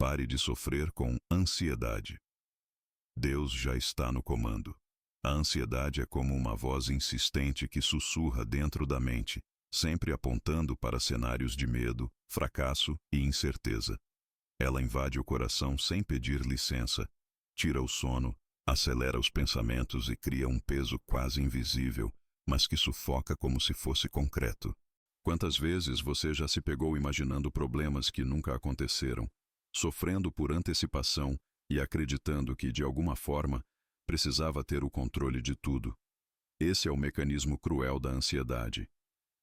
Pare de sofrer com ansiedade. Deus já está no comando. A ansiedade é como uma voz insistente que sussurra dentro da mente, sempre apontando para cenários de medo, fracasso e incerteza. Ela invade o coração sem pedir licença, tira o sono, acelera os pensamentos e cria um peso quase invisível, mas que sufoca como se fosse concreto. Quantas vezes você já se pegou imaginando problemas que nunca aconteceram, sofrendo por antecipação e acreditando que, de alguma forma, precisava ter o controle de tudo? Esse é o mecanismo cruel da ansiedade.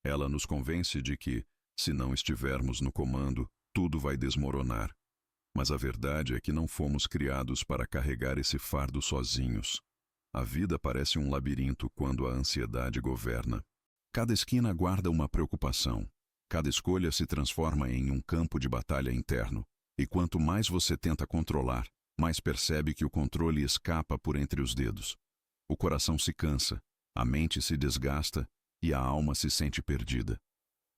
Ela nos convence de que, se não estivermos no comando, tudo vai desmoronar. Mas a verdade é que não fomos criados para carregar esse fardo sozinhos. A vida parece um labirinto quando a ansiedade governa. Cada esquina guarda uma preocupação. Cada escolha se transforma em um campo de batalha interno. E quanto mais você tenta controlar, mais percebe que o controle escapa por entre os dedos. O coração se cansa, a mente se desgasta e a alma se sente perdida.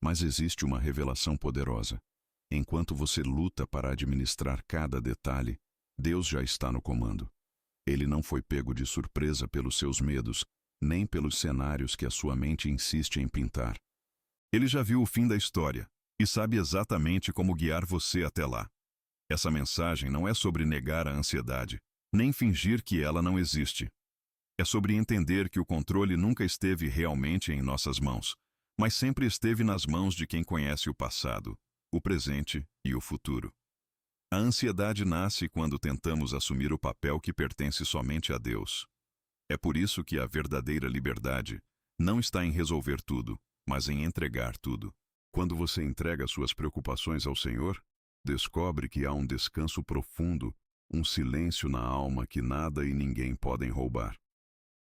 Mas existe uma revelação poderosa. Enquanto você luta para administrar cada detalhe, Deus já está no comando. Ele não foi pego de surpresa pelos seus medos, nem pelos cenários que a sua mente insiste em pintar. Ele já viu o fim da história e sabe exatamente como guiar você até lá. Essa mensagem não é sobre negar a ansiedade, nem fingir que ela não existe. É sobre entender que o controle nunca esteve realmente em nossas mãos, mas sempre esteve nas mãos de quem conhece o passado, o presente e o futuro. A ansiedade nasce quando tentamos assumir o papel que pertence somente a Deus. É por isso que a verdadeira liberdade não está em resolver tudo, mas em entregar tudo. Quando você entrega suas preocupações ao Senhor, descobre que há um descanso profundo, um silêncio na alma que nada e ninguém podem roubar.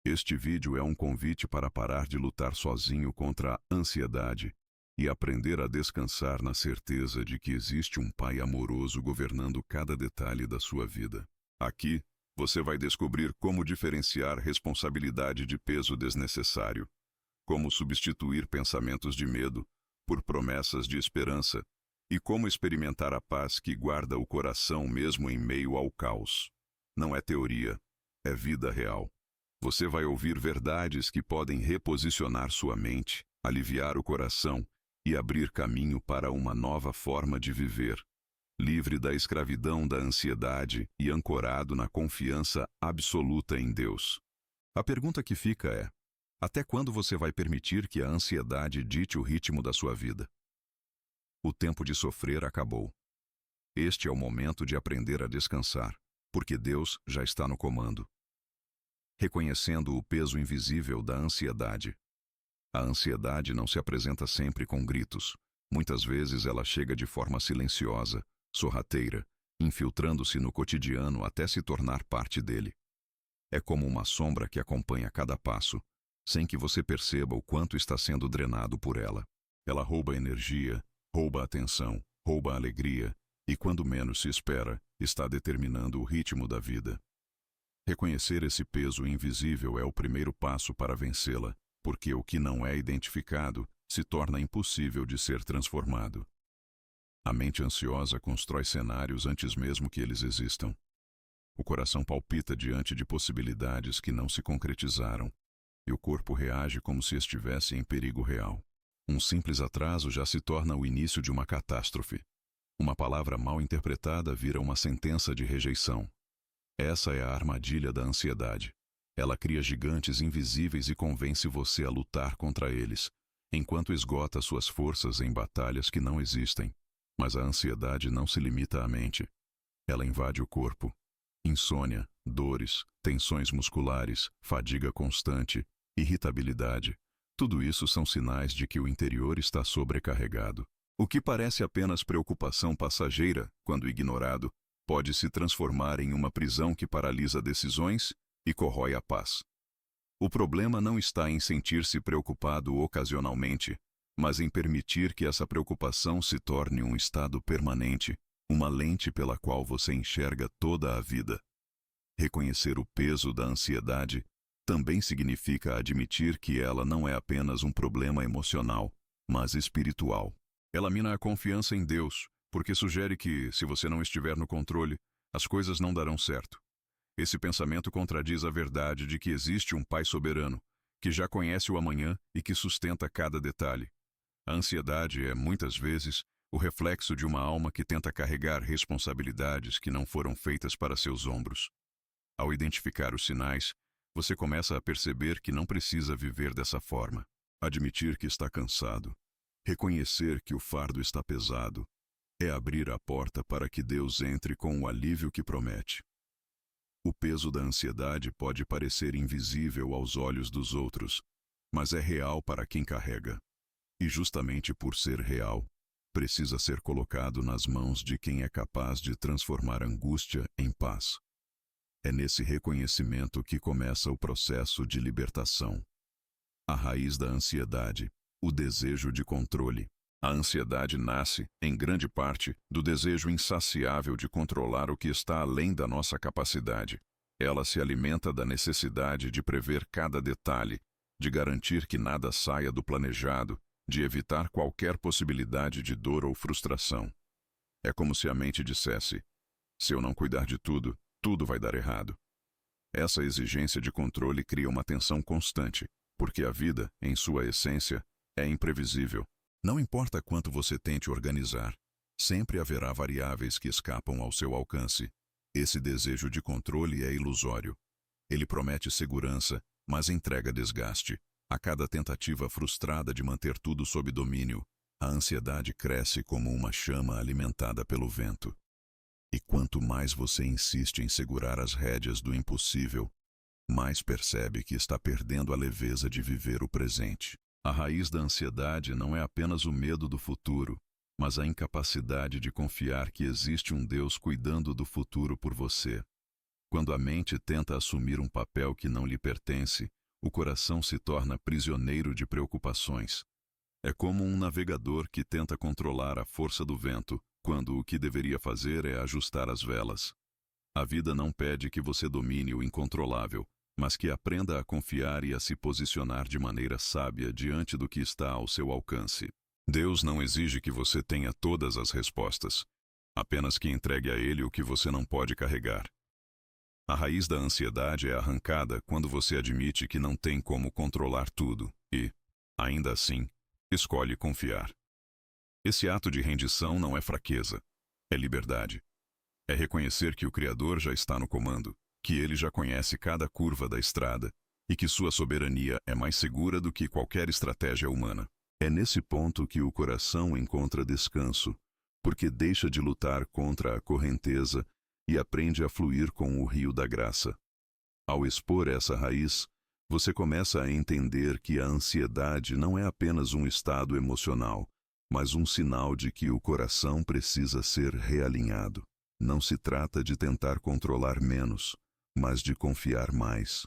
Este vídeo é um convite para parar de lutar sozinho contra a ansiedade e aprender a descansar na certeza de que existe um Pai amoroso governando cada detalhe da sua vida. Aqui, você vai descobrir como diferenciar responsabilidade de peso desnecessário, como substituir pensamentos de medo por promessas de esperança e como experimentar a paz que guarda o coração mesmo em meio ao caos. Não é teoria, é vida real. Você vai ouvir verdades que podem reposicionar sua mente, aliviar o coração e abrir caminho para uma nova forma de viver, livre da escravidão da ansiedade e ancorado na confiança absoluta em Deus. A pergunta que fica é: até quando você vai permitir que a ansiedade dite o ritmo da sua vida? O tempo de sofrer acabou. Este é o momento de aprender a descansar, porque Deus já está no comando. Reconhecendo o peso invisível da ansiedade. A ansiedade não se apresenta sempre com gritos. Muitas vezes ela chega de forma silenciosa, sorrateira, infiltrando-se no cotidiano até se tornar parte dele. É como uma sombra que acompanha cada passo, sem que você perceba o quanto está sendo drenado por ela. Ela rouba energia, rouba a atenção, rouba a alegria e, quando menos se espera, está determinando o ritmo da vida. Reconhecer esse peso invisível é o primeiro passo para vencê-la, porque o que não é identificado se torna impossível de ser transformado. A mente ansiosa constrói cenários antes mesmo que eles existam. O coração palpita diante de possibilidades que não se concretizaram, e o corpo reage como se estivesse em perigo real. Um simples atraso já se torna o início de uma catástrofe. Uma palavra mal interpretada vira uma sentença de rejeição. Essa é a armadilha da ansiedade. Ela cria gigantes invisíveis e convence você a lutar contra eles, enquanto esgota suas forças em batalhas que não existem. Mas a ansiedade não se limita à mente. Ela invade o corpo. Insônia, dores, tensões musculares, fadiga constante, irritabilidade. Tudo isso são sinais de que o interior está sobrecarregado. O que parece apenas preocupação passageira, quando ignorado, pode se transformar em uma prisão que paralisa decisões e corrói a paz. O problema não está em sentir-se preocupado ocasionalmente, mas em permitir que essa preocupação se torne um estado permanente, uma lente pela qual você enxerga toda a vida. Reconhecer o peso da ansiedade também significa admitir que ela não é apenas um problema emocional, mas espiritual. Ela mina a confiança em Deus, porque sugere que, se você não estiver no controle, as coisas não darão certo. Esse pensamento contradiz a verdade de que existe um Pai soberano, que já conhece o amanhã e que sustenta cada detalhe. A ansiedade é, muitas vezes, o reflexo de uma alma que tenta carregar responsabilidades que não foram feitas para seus ombros. Ao identificar os sinais, você começa a perceber que não precisa viver dessa forma. Admitir que está cansado, reconhecer que o fardo está pesado, é abrir a porta para que Deus entre com o alívio que promete. O peso da ansiedade pode parecer invisível aos olhos dos outros, mas é real para quem carrega. E justamente por ser real, precisa ser colocado nas mãos de quem é capaz de transformar angústia em paz. É nesse reconhecimento que começa o processo de libertação. A raiz da ansiedade, o desejo de controle. A ansiedade nasce, em grande parte, do desejo insaciável de controlar o que está além da nossa capacidade. Ela se alimenta da necessidade de prever cada detalhe, de garantir que nada saia do planejado, de evitar qualquer possibilidade de dor ou frustração. É como se a mente dissesse: se eu não cuidar de tudo, tudo vai dar errado. Essa exigência de controle cria uma tensão constante, porque a vida, em sua essência, é imprevisível. Não importa quanto você tente organizar, sempre haverá variáveis que escapam ao seu alcance. Esse desejo de controle é ilusório. Ele promete segurança, mas entrega desgaste. A cada tentativa frustrada de manter tudo sob domínio, a ansiedade cresce como uma chama alimentada pelo vento. E quanto mais você insiste em segurar as rédeas do impossível, mais percebe que está perdendo a leveza de viver o presente. A raiz da ansiedade não é apenas o medo do futuro, mas a incapacidade de confiar que existe um Deus cuidando do futuro por você. Quando a mente tenta assumir um papel que não lhe pertence, o coração se torna prisioneiro de preocupações. É como um navegador que tenta controlar a força do vento, quando o que deveria fazer é ajustar as velas. A vida não pede que você domine o incontrolável, mas que aprenda a confiar e a se posicionar de maneira sábia diante do que está ao seu alcance. Deus não exige que você tenha todas as respostas, apenas que entregue a Ele o que você não pode carregar. A raiz da ansiedade é arrancada quando você admite que não tem como controlar tudo e, ainda assim, escolhe confiar. Esse ato de rendição não é fraqueza, é liberdade. É reconhecer que o Criador já está no comando, que Ele já conhece cada curva da estrada e que sua soberania é mais segura do que qualquer estratégia humana. É nesse ponto que o coração encontra descanso, porque deixa de lutar contra a correnteza e aprende a fluir com o rio da graça. Ao expor essa raiz, você começa a entender que a ansiedade não é apenas um estado emocional, mas um sinal de que o coração precisa ser realinhado. Não se trata de tentar controlar menos, mas de confiar mais.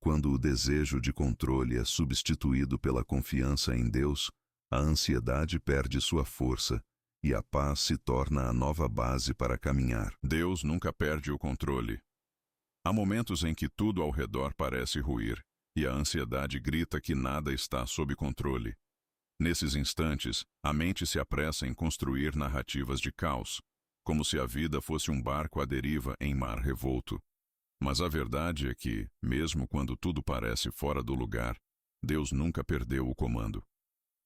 Quando o desejo de controle é substituído pela confiança em Deus, a ansiedade perde sua força e a paz se torna a nova base para caminhar. Deus nunca perde o controle. Há momentos em que tudo ao redor parece ruir, e a ansiedade grita que nada está sob controle. Nesses instantes, a mente se apressa em construir narrativas de caos, como se a vida fosse um barco à deriva em mar revolto. Mas a verdade é que, mesmo quando tudo parece fora do lugar, Deus nunca perdeu o comando.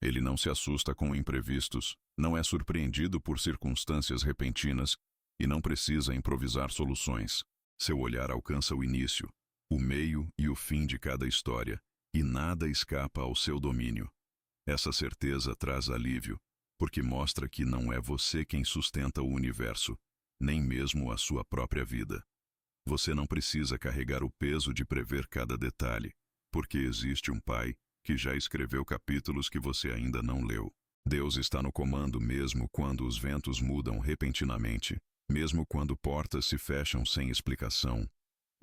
Ele não se assusta com imprevistos, não é surpreendido por circunstâncias repentinas e não precisa improvisar soluções. Seu olhar alcança o início, o meio e o fim de cada história, e nada escapa ao seu domínio. Essa certeza traz alívio, porque mostra que não é você quem sustenta o universo, nem mesmo a sua própria vida. Você não precisa carregar o peso de prever cada detalhe, porque existe um Pai que já escreveu capítulos que você ainda não leu. Deus está no comando mesmo quando os ventos mudam repentinamente, mesmo quando portas se fecham sem explicação,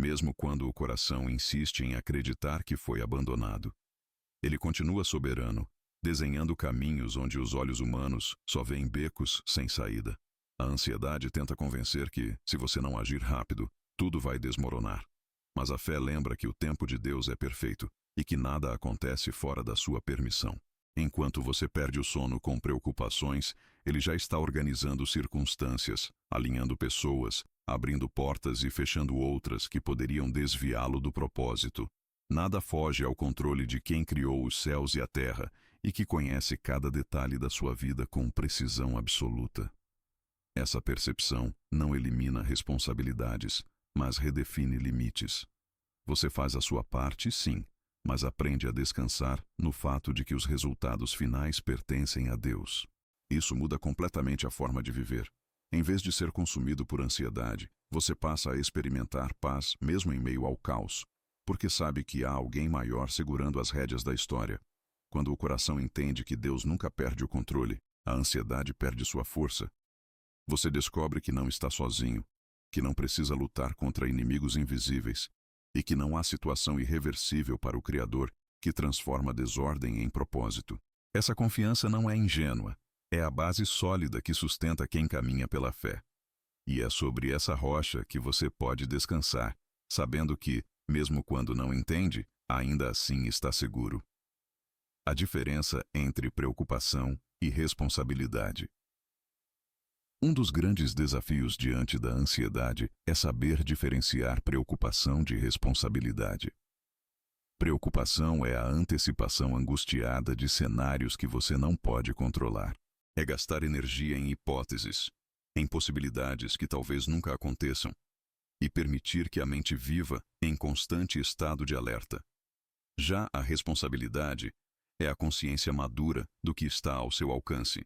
mesmo quando o coração insiste em acreditar que foi abandonado. Ele continua soberano, desenhando caminhos onde os olhos humanos só veem becos sem saída. A ansiedade tenta convencer que, se você não agir rápido, tudo vai desmoronar. Mas a fé lembra que o tempo de Deus é perfeito e que nada acontece fora da sua permissão. Enquanto você perde o sono com preocupações, ele já está organizando circunstâncias, alinhando pessoas, abrindo portas e fechando outras que poderiam desviá-lo do propósito. Nada foge ao controle de quem criou os céus e a terra e que conhece cada detalhe da sua vida com precisão absoluta. Essa percepção não elimina responsabilidades, mas redefine limites. Você faz a sua parte, sim, mas aprende a descansar no fato de que os resultados finais pertencem a Deus. Isso muda completamente a forma de viver. Em vez de ser consumido por ansiedade, você passa a experimentar paz mesmo em meio ao caos, porque sabe que há alguém maior segurando as rédeas da história. Quando o coração entende que Deus nunca perde o controle, a ansiedade perde sua força. Você descobre que não está sozinho, que não precisa lutar contra inimigos invisíveis, e que não há situação irreversível para o Criador que transforma a desordem em propósito. Essa confiança não é ingênua, é a base sólida que sustenta quem caminha pela fé. E é sobre essa rocha que você pode descansar, sabendo que, mesmo quando não entende, ainda assim está seguro. A diferença entre preocupação e responsabilidade. Um dos grandes desafios diante da ansiedade é saber diferenciar preocupação de responsabilidade. Preocupação é a antecipação angustiada de cenários que você não pode controlar. É gastar energia em hipóteses, em possibilidades que talvez nunca aconteçam, e permitir que a mente viva em constante estado de alerta. Já a responsabilidade é a consciência madura do que está ao seu alcance.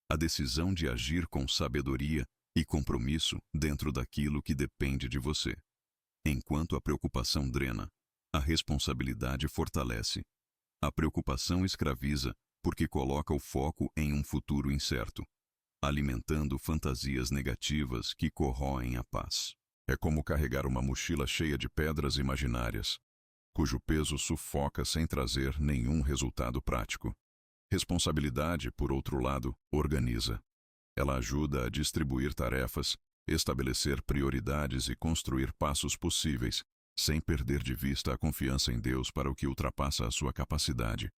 A decisão de agir com sabedoria e compromisso dentro daquilo que depende de você. Enquanto a preocupação drena, a responsabilidade fortalece. A preocupação escraviza porque coloca o foco em um futuro incerto, alimentando fantasias negativas que corroem a paz. É como carregar uma mochila cheia de pedras imaginárias, cujo peso sufoca sem trazer nenhum resultado prático. Responsabilidade, por outro lado, organiza. Ela ajuda a distribuir tarefas, estabelecer prioridades e construir passos possíveis, sem perder de vista a confiança em Deus para o que ultrapassa a sua capacidade.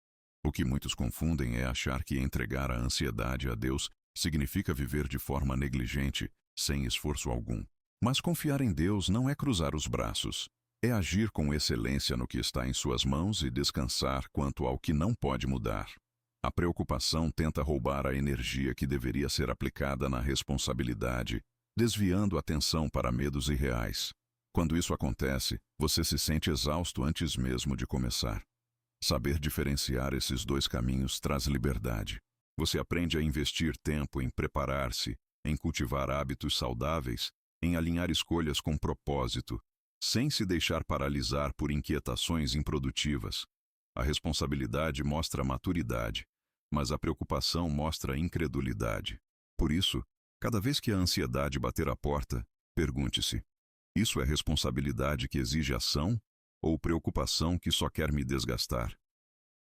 O que muitos confundem é achar que entregar a ansiedade a Deus significa viver de forma negligente, sem esforço algum. Mas confiar em Deus não é cruzar os braços. É agir com excelência no que está em suas mãos e descansar quanto ao que não pode mudar. A preocupação tenta roubar a energia que deveria ser aplicada na responsabilidade, desviando a atenção para medos irreais. Quando isso acontece, você se sente exausto antes mesmo de começar. Saber diferenciar esses dois caminhos traz liberdade. Você aprende a investir tempo em preparar-se, em cultivar hábitos saudáveis, em alinhar escolhas com propósito, sem se deixar paralisar por inquietações improdutivas. A responsabilidade mostra maturidade, mas a preocupação mostra incredulidade. Por isso, cada vez que a ansiedade bater a porta, pergunte-se: isso é responsabilidade que exige ação ou preocupação que só quer me desgastar?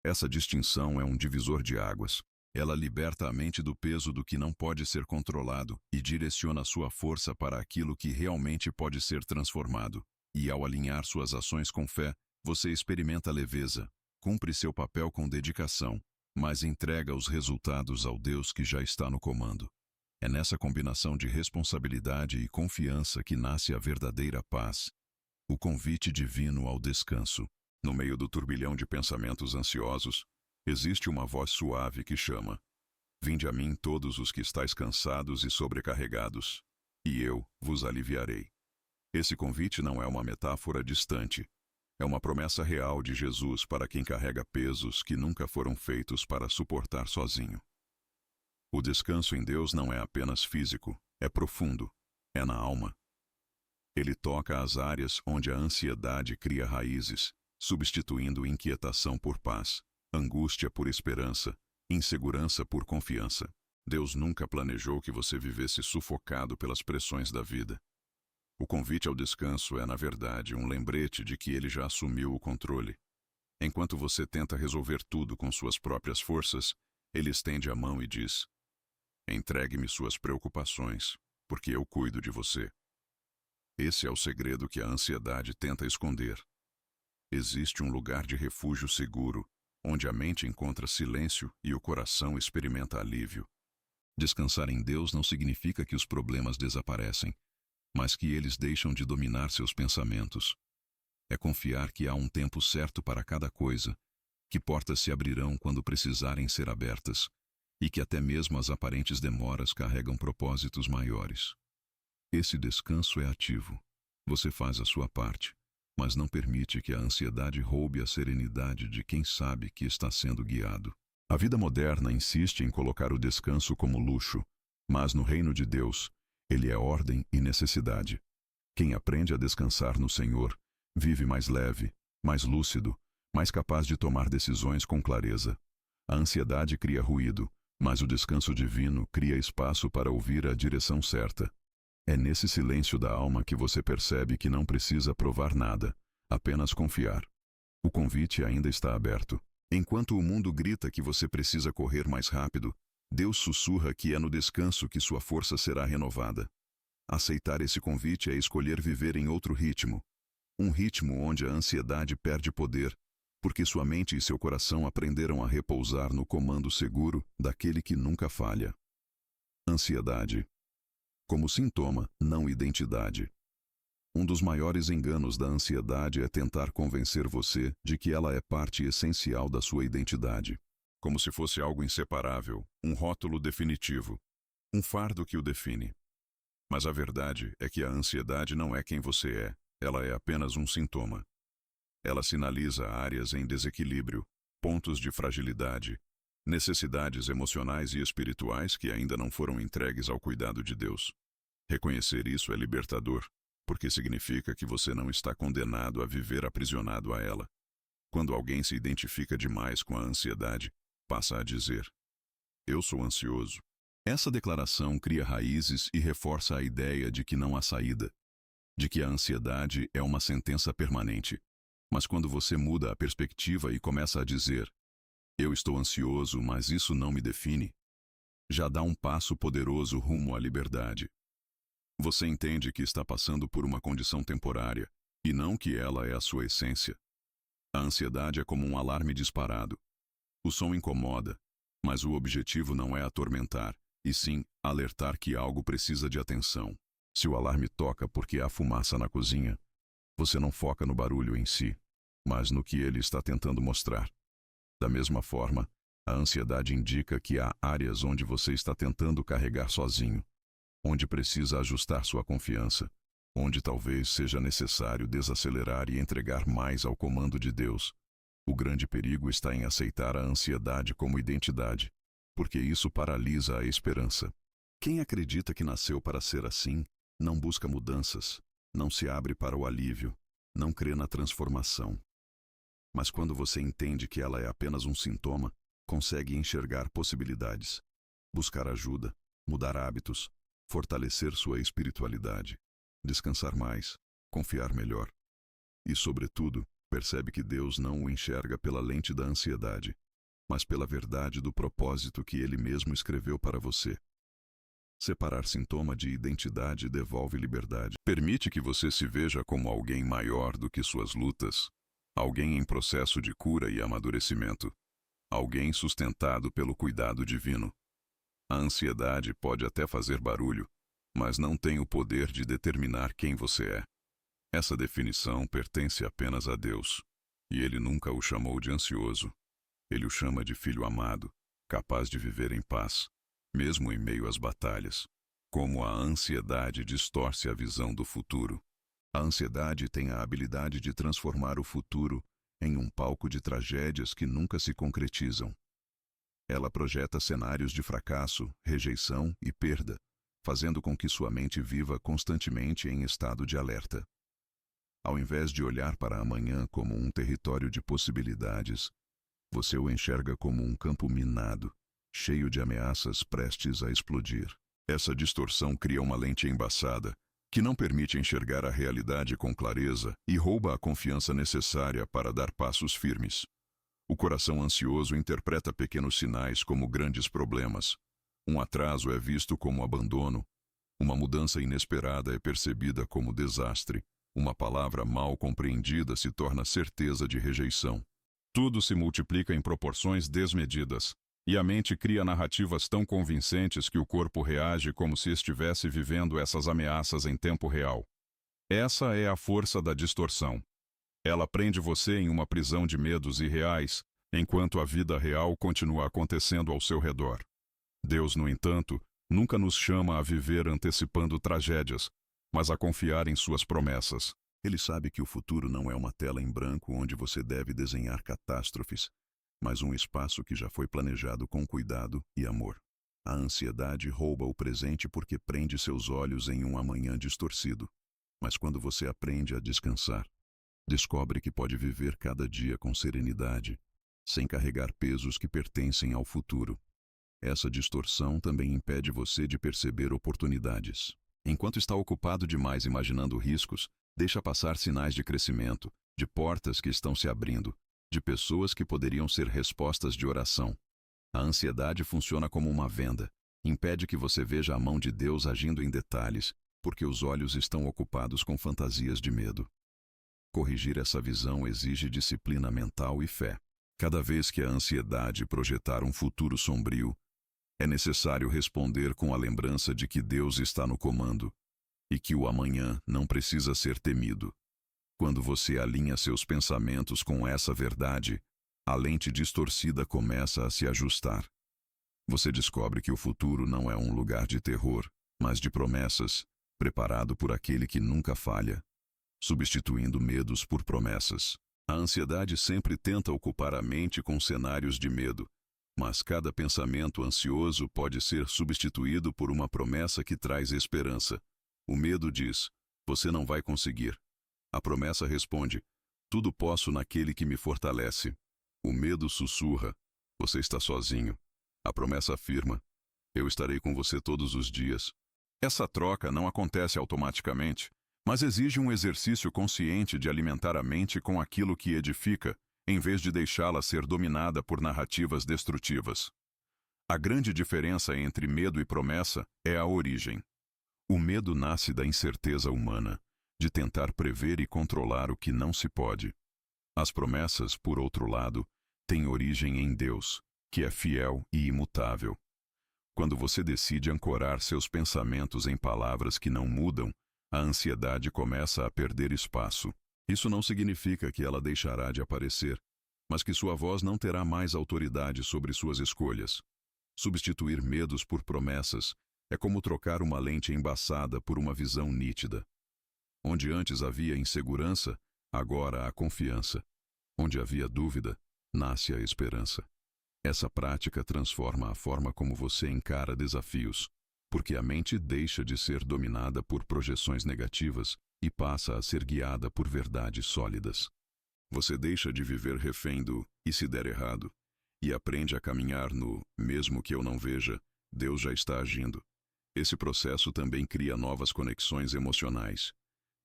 Essa distinção é um divisor de águas. Ela liberta a mente do peso do que não pode ser controlado e direciona sua força para aquilo que realmente pode ser transformado. E ao alinhar suas ações com fé, você experimenta leveza, cumpre seu papel com dedicação, mas entrega os resultados ao Deus que já está no comando. É nessa combinação de responsabilidade e confiança que nasce a verdadeira paz, o convite divino ao descanso. No meio do turbilhão de pensamentos ansiosos, existe uma voz suave que chama: vinde a mim todos os que estáis cansados e sobrecarregados, e eu vos aliviarei. Esse convite não é uma metáfora distante. É uma promessa real de Jesus para quem carrega pesos que nunca foram feitos para suportar sozinho. O descanso em Deus não é apenas físico, é profundo, é na alma. Ele toca as áreas onde a ansiedade cria raízes, substituindo inquietação por paz, angústia por esperança, insegurança por confiança. Deus nunca planejou que você vivesse sufocado pelas pressões da vida. O convite ao descanso é, na verdade, um lembrete de que Ele já assumiu o controle. Enquanto você tenta resolver tudo com suas próprias forças, Ele estende a mão e diz: entregue-me suas preocupações, porque eu cuido de você. Esse é o segredo que a ansiedade tenta esconder. Existe um lugar de refúgio seguro, onde a mente encontra silêncio e o coração experimenta alívio. Descansar em Deus não significa que os problemas desaparecem, mas que eles deixam de dominar seus pensamentos. É confiar que há um tempo certo para cada coisa, que portas se abrirão quando precisarem ser abertas, e que até mesmo as aparentes demoras carregam propósitos maiores. Esse descanso é ativo. Você faz a sua parte, mas não permite que a ansiedade roube a serenidade de quem sabe que está sendo guiado. A vida moderna insiste em colocar o descanso como luxo, mas no reino de Deus, ele é ordem e necessidade. Quem aprende a descansar no Senhor, vive mais leve, mais lúcido, mais capaz de tomar decisões com clareza. A ansiedade cria ruído, mas o descanso divino cria espaço para ouvir a direção certa. É nesse silêncio da alma que você percebe que não precisa provar nada, apenas confiar. O convite ainda está aberto. Enquanto o mundo grita que você precisa correr mais rápido, Deus sussurra que é no descanso que sua força será renovada. Aceitar esse convite é escolher viver em outro ritmo. Um ritmo onde a ansiedade perde poder, porque sua mente e seu coração aprenderam a repousar no comando seguro daquele que nunca falha. Ansiedade. Como sintoma, não identidade. Um dos maiores enganos da ansiedade é tentar convencer você de que ela é parte essencial da sua identidade. Como se fosse algo inseparável, um rótulo definitivo, um fardo que o define. Mas a verdade é que a ansiedade não é quem você é, ela é apenas um sintoma. Ela sinaliza áreas em desequilíbrio, pontos de fragilidade, necessidades emocionais e espirituais que ainda não foram entregues ao cuidado de Deus. Reconhecer isso é libertador, porque significa que você não está condenado a viver aprisionado a ela. Quando alguém se identifica demais com a ansiedade, passa a dizer: "Eu sou ansioso." Essa declaração cria raízes e reforça a ideia de que não há saída, de que a ansiedade é uma sentença permanente. Mas quando você muda a perspectiva e começa a dizer: "Eu estou ansioso, mas isso não me define", já dá um passo poderoso rumo à liberdade. Você entende que está passando por uma condição temporária, e não que ela é a sua essência. A ansiedade é como um alarme disparado. O som incomoda, mas o objetivo não é atormentar, e sim alertar que algo precisa de atenção. Se o alarme toca porque há fumaça na cozinha, você não foca no barulho em si, mas no que ele está tentando mostrar. Da mesma forma, a ansiedade indica que há áreas onde você está tentando carregar sozinho, onde precisa ajustar sua confiança, onde talvez seja necessário desacelerar e entregar mais ao comando de Deus. O grande perigo está em aceitar a ansiedade como identidade, porque isso paralisa a esperança. Quem acredita que nasceu para ser assim, não busca mudanças, não se abre para o alívio, não crê na transformação. Mas quando você entende que ela é apenas um sintoma, consegue enxergar possibilidades, buscar ajuda, mudar hábitos, fortalecer sua espiritualidade, descansar mais, confiar melhor. E, sobretudo, percebe que Deus não o enxerga pela lente da ansiedade, mas pela verdade do propósito que Ele mesmo escreveu para você. Separar sintoma de identidade devolve liberdade. Permite que você se veja como alguém maior do que suas lutas, alguém em processo de cura e amadurecimento, alguém sustentado pelo cuidado divino. A ansiedade pode até fazer barulho, mas não tem o poder de determinar quem você é. Essa definição pertence apenas a Deus, e Ele nunca o chamou de ansioso. Ele o chama de filho amado, capaz de viver em paz, mesmo em meio às batalhas. Como a ansiedade distorce a visão do futuro. A ansiedade tem a habilidade de transformar o futuro em um palco de tragédias que nunca se concretizam. Ela projeta cenários de fracasso, rejeição e perda, fazendo com que sua mente viva constantemente em estado de alerta. Ao invés de olhar para amanhã como um território de possibilidades, você o enxerga como um campo minado, cheio de ameaças prestes a explodir. Essa distorção cria uma lente embaçada, que não permite enxergar a realidade com clareza e rouba a confiança necessária para dar passos firmes. O coração ansioso interpreta pequenos sinais como grandes problemas. Um atraso é visto como abandono. Uma mudança inesperada é percebida como desastre. Uma palavra mal compreendida se torna certeza de rejeição. Tudo se multiplica em proporções desmedidas, e a mente cria narrativas tão convincentes que o corpo reage como se estivesse vivendo essas ameaças em tempo real. Essa é a força da distorção. Ela prende você em uma prisão de medos irreais, enquanto a vida real continua acontecendo ao seu redor. Deus, no entanto, nunca nos chama a viver antecipando tragédias, mas a confiar em suas promessas. Ele sabe que o futuro não é uma tela em branco onde você deve desenhar catástrofes, mas um espaço que já foi planejado com cuidado e amor. A ansiedade rouba o presente porque prende seus olhos em um amanhã distorcido. Mas quando você aprende a descansar, descobre que pode viver cada dia com serenidade, sem carregar pesos que pertencem ao futuro. Essa distorção também impede você de perceber oportunidades. Enquanto está ocupado demais imaginando riscos, deixa passar sinais de crescimento, de portas que estão se abrindo, de pessoas que poderiam ser respostas de oração. A ansiedade funciona como uma venda, impede que você veja a mão de Deus agindo em detalhes, porque os olhos estão ocupados com fantasias de medo. Corrigir essa visão exige disciplina mental e fé. Cada vez que a ansiedade projetar um futuro sombrio, é necessário responder com a lembrança de que Deus está no comando e que o amanhã não precisa ser temido. Quando você alinha seus pensamentos com essa verdade, a lente distorcida começa a se ajustar. Você descobre que o futuro não é um lugar de terror, mas de promessas, preparado por aquele que nunca falha, substituindo medos por promessas. A ansiedade sempre tenta ocupar a mente com cenários de medo, mas cada pensamento ansioso pode ser substituído por uma promessa que traz esperança. O medo diz: você não vai conseguir. A promessa responde: tudo posso naquele que me fortalece. O medo sussurra: você está sozinho. A promessa afirma: eu estarei com você todos os dias. Essa troca não acontece automaticamente, mas exige um exercício consciente de alimentar a mente com aquilo que edifica, em vez de deixá-la ser dominada por narrativas destrutivas. A grande diferença entre medo e promessa é a origem. O medo nasce da incerteza humana, de tentar prever e controlar o que não se pode. As promessas, por outro lado, têm origem em Deus, que é fiel e imutável. Quando você decide ancorar seus pensamentos em palavras que não mudam, a ansiedade começa a perder espaço. Isso não significa que ela deixará de aparecer, mas que sua voz não terá mais autoridade sobre suas escolhas. Substituir medos por promessas é como trocar uma lente embaçada por uma visão nítida. Onde antes havia insegurança, agora há confiança. Onde havia dúvida, nasce a esperança. Essa prática transforma a forma como você encara desafios, porque a mente deixa de ser dominada por projeções negativas e passa a ser guiada por verdades sólidas. Você deixa de viver refém do "e se der errado" e aprende a caminhar no "mesmo que eu não veja, Deus já está agindo". Esse processo também cria novas conexões emocionais.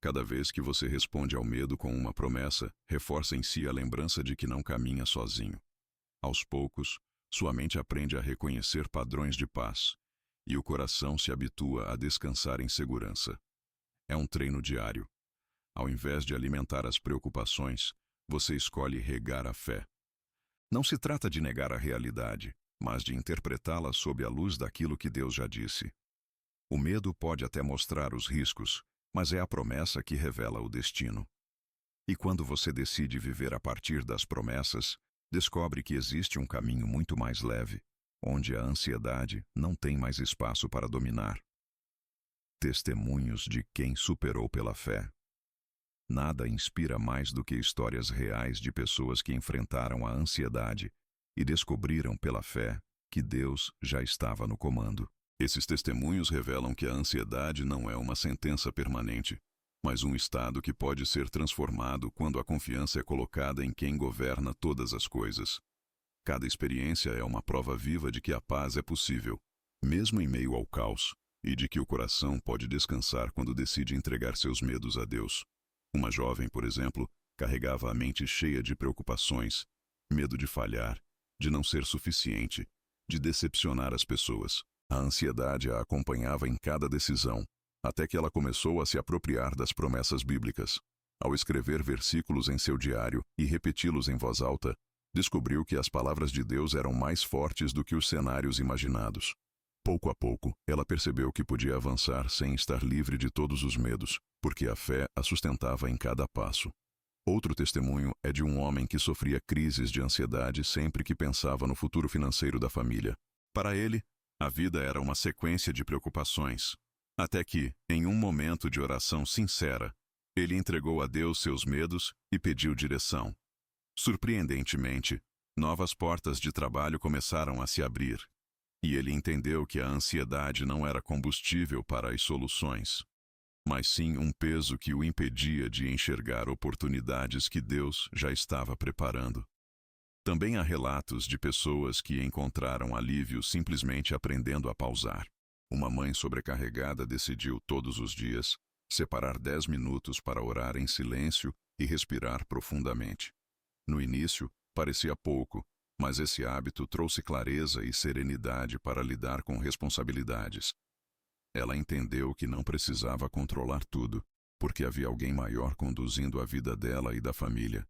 Cada vez que você responde ao medo com uma promessa, reforça em si a lembrança de que não caminha sozinho. Aos poucos, sua mente aprende a reconhecer padrões de paz, e o coração se habitua a descansar em segurança. É um treino diário. Ao invés de alimentar as preocupações, você escolhe regar a fé. Não se trata de negar a realidade, mas de interpretá-la sob a luz daquilo que Deus já disse. O medo pode até mostrar os riscos, mas é a promessa que revela o destino. E quando você decide viver a partir das promessas, descobre que existe um caminho muito mais leve, onde a ansiedade não tem mais espaço para dominar. Testemunhos de quem superou pela fé. Nada inspira mais do que histórias reais de pessoas que enfrentaram a ansiedade e descobriram pela fé que Deus já estava no comando. Esses testemunhos revelam que a ansiedade não é uma sentença permanente, mas um estado que pode ser transformado quando a confiança é colocada em quem governa todas as coisas. Cada experiência é uma prova viva de que a paz é possível, mesmo em meio ao caos, e de que o coração pode descansar quando decide entregar seus medos a Deus. Uma jovem, por exemplo, carregava a mente cheia de preocupações, medo de falhar, de não ser suficiente, de decepcionar as pessoas. A ansiedade a acompanhava em cada decisão, até que ela começou a se apropriar das promessas bíblicas. Ao escrever versículos em seu diário e repeti-los em voz alta, Descobriu que as palavras de Deus eram mais fortes do que os cenários imaginados. Pouco a pouco, ela percebeu que podia avançar sem estar livre de todos os medos, porque a fé a sustentava em cada passo. Outro testemunho é de um homem que sofria crises de ansiedade sempre que pensava no futuro financeiro da família. Para ele, a vida era uma sequência de preocupações. Até que, em um momento de oração sincera, ele entregou a Deus seus medos e pediu direção. Surpreendentemente, novas portas de trabalho começaram a se abrir. E ele entendeu que a ansiedade não era combustível para as soluções, mas sim um peso que o impedia de enxergar oportunidades que Deus já estava preparando. Também há relatos de pessoas que encontraram alívio simplesmente aprendendo a pausar. Uma mãe sobrecarregada decidiu todos os dias separar 10 minutos para orar em silêncio e respirar profundamente. No início, parecia pouco, mas esse hábito trouxe clareza e serenidade para lidar com responsabilidades. Ela entendeu que não precisava controlar tudo, porque havia alguém maior conduzindo a vida dela e da família.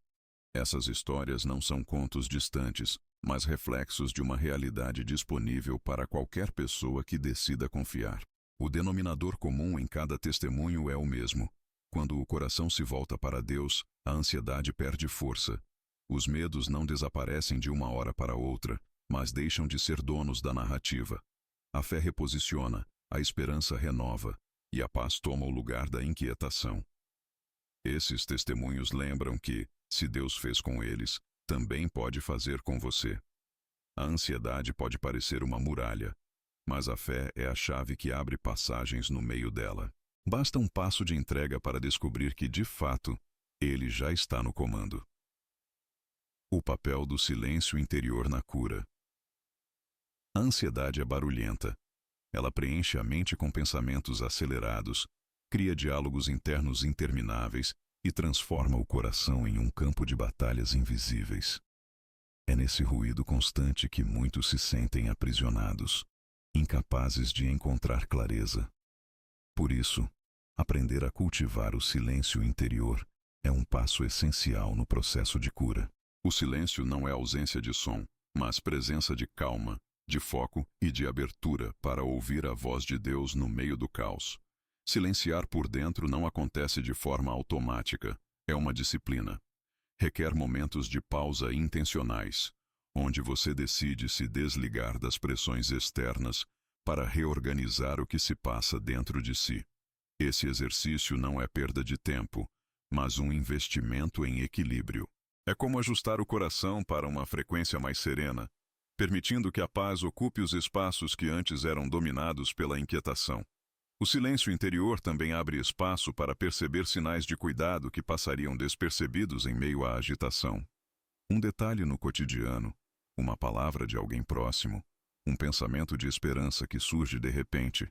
Essas histórias não são contos distantes, mas reflexos de uma realidade disponível para qualquer pessoa que decida confiar. O denominador comum em cada testemunho é o mesmo. Quando o coração se volta para Deus, a ansiedade perde força. Os medos não desaparecem de uma hora para outra, mas deixam de ser donos da narrativa. A fé reposiciona, a esperança renova, e a paz toma o lugar da inquietação. Esses testemunhos lembram que, se Deus fez com eles, também pode fazer com você. A ansiedade pode parecer uma muralha, mas a fé é a chave que abre passagens no meio dela. Basta um passo de entrega para descobrir que, de fato, Ele já está no comando. O papel do silêncio interior na cura. A ansiedade é barulhenta. Ela preenche a mente com pensamentos acelerados, cria diálogos internos intermináveis e transforma o coração em um campo de batalhas invisíveis. É nesse ruído constante que muitos se sentem aprisionados, incapazes de encontrar clareza. Por isso, aprender a cultivar o silêncio interior é um passo essencial no processo de cura. O silêncio não é ausência de som, mas presença de calma, de foco e de abertura para ouvir a voz de Deus no meio do caos. Silenciar por dentro não acontece de forma automática, é uma disciplina. Requer momentos de pausa intencionais, onde você decide se desligar das pressões externas para reorganizar o que se passa dentro de si. Esse exercício não é perda de tempo, mas um investimento em equilíbrio. É como ajustar o coração para uma frequência mais serena, permitindo que a paz ocupe os espaços que antes eram dominados pela inquietação. O silêncio interior também abre espaço para perceber sinais de cuidado que passariam despercebidos em meio à agitação. Um detalhe no cotidiano, uma palavra de alguém próximo, um pensamento de esperança que surge de repente.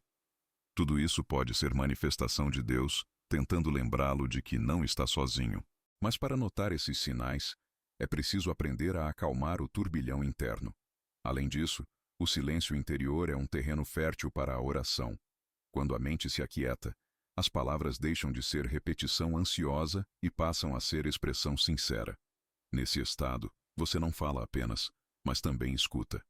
Tudo isso pode ser manifestação de Deus, tentando lembrá-lo de que não está sozinho. Mas para notar esses sinais, é preciso aprender a acalmar o turbilhão interno. Além disso, o silêncio interior é um terreno fértil para a oração. Quando a mente se aquieta, as palavras deixam de ser repetição ansiosa e passam a ser expressão sincera. Nesse estado, você não fala apenas, mas também escuta.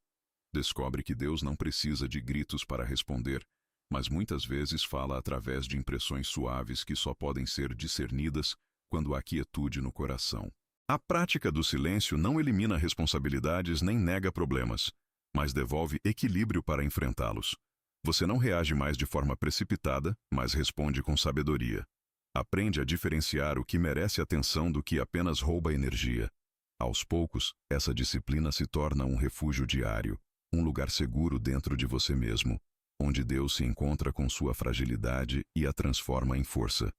Descobre que Deus não precisa de gritos para responder, mas muitas vezes fala através de impressões suaves que só podem ser discernidas quando há quietude no coração. A prática do silêncio não elimina responsabilidades nem nega problemas, mas devolve equilíbrio para enfrentá-los. Você não reage mais de forma precipitada, mas responde com sabedoria. Aprende a diferenciar o que merece atenção do que apenas rouba energia. Aos poucos, essa disciplina se torna um refúgio diário, um lugar seguro dentro de você mesmo, onde Deus se encontra com sua fragilidade e a transforma em força.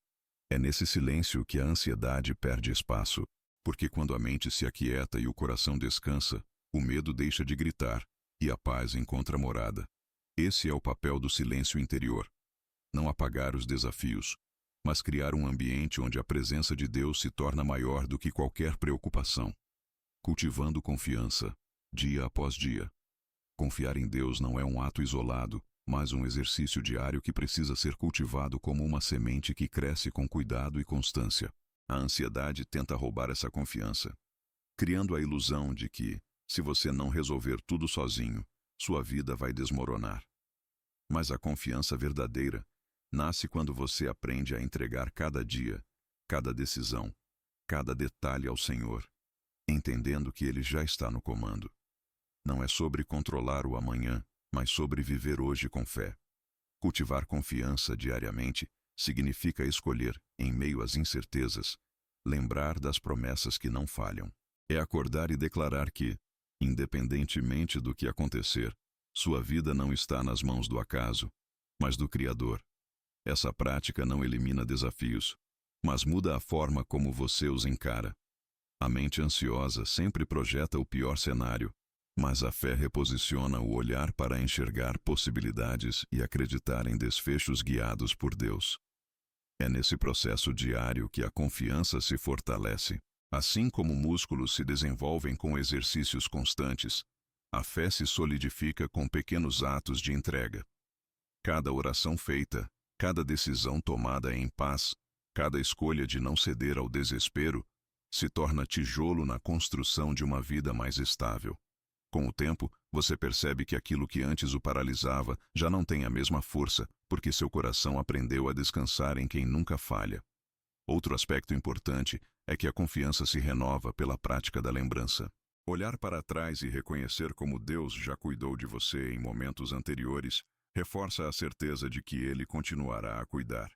É nesse silêncio que a ansiedade perde espaço, porque quando a mente se aquieta e o coração descansa, o medo deixa de gritar e a paz encontra morada. Esse é o papel do silêncio interior. Não apagar os desafios, mas criar um ambiente onde a presença de Deus se torna maior do que qualquer preocupação. Cultivando confiança, dia após dia. Confiar em Deus não é um ato isolado, mas um exercício diário que precisa ser cultivado como uma semente que cresce com cuidado e constância. A ansiedade tenta roubar essa confiança. criando a ilusão de que, se você não resolver tudo sozinho, sua vida vai desmoronar. Mas a confiança verdadeira nasce quando você aprende a entregar cada dia, cada decisão, cada detalhe ao Senhor, entendendo que Ele já está no comando. Não é sobre controlar o amanhã, mas sobre viver hoje com fé. Cultivar confiança diariamente significa escolher, em meio às incertezas, lembrar das promessas que não falham. É acordar e declarar que, independentemente do que acontecer, sua vida não está nas mãos do acaso, mas do Criador. Essa prática não elimina desafios, mas muda a forma como você os encara. A mente ansiosa sempre projeta o pior cenário, mas a fé reposiciona o olhar para enxergar possibilidades e acreditar em desfechos guiados por Deus. É nesse processo diário que a confiança se fortalece. Assim como músculos se desenvolvem com exercícios constantes, a fé se solidifica com pequenos atos de entrega. Cada oração feita, cada decisão tomada em paz, cada escolha de não ceder ao desespero, se torna tijolo na construção de uma vida mais estável. Com o tempo, você percebe que aquilo que antes o paralisava já não tem a mesma força, porque seu coração aprendeu a descansar em quem nunca falha. Outro aspecto importante é que a confiança se renova pela prática da lembrança. Olhar para trás e reconhecer como Deus já cuidou de você em momentos anteriores reforça a certeza de que Ele continuará a cuidar.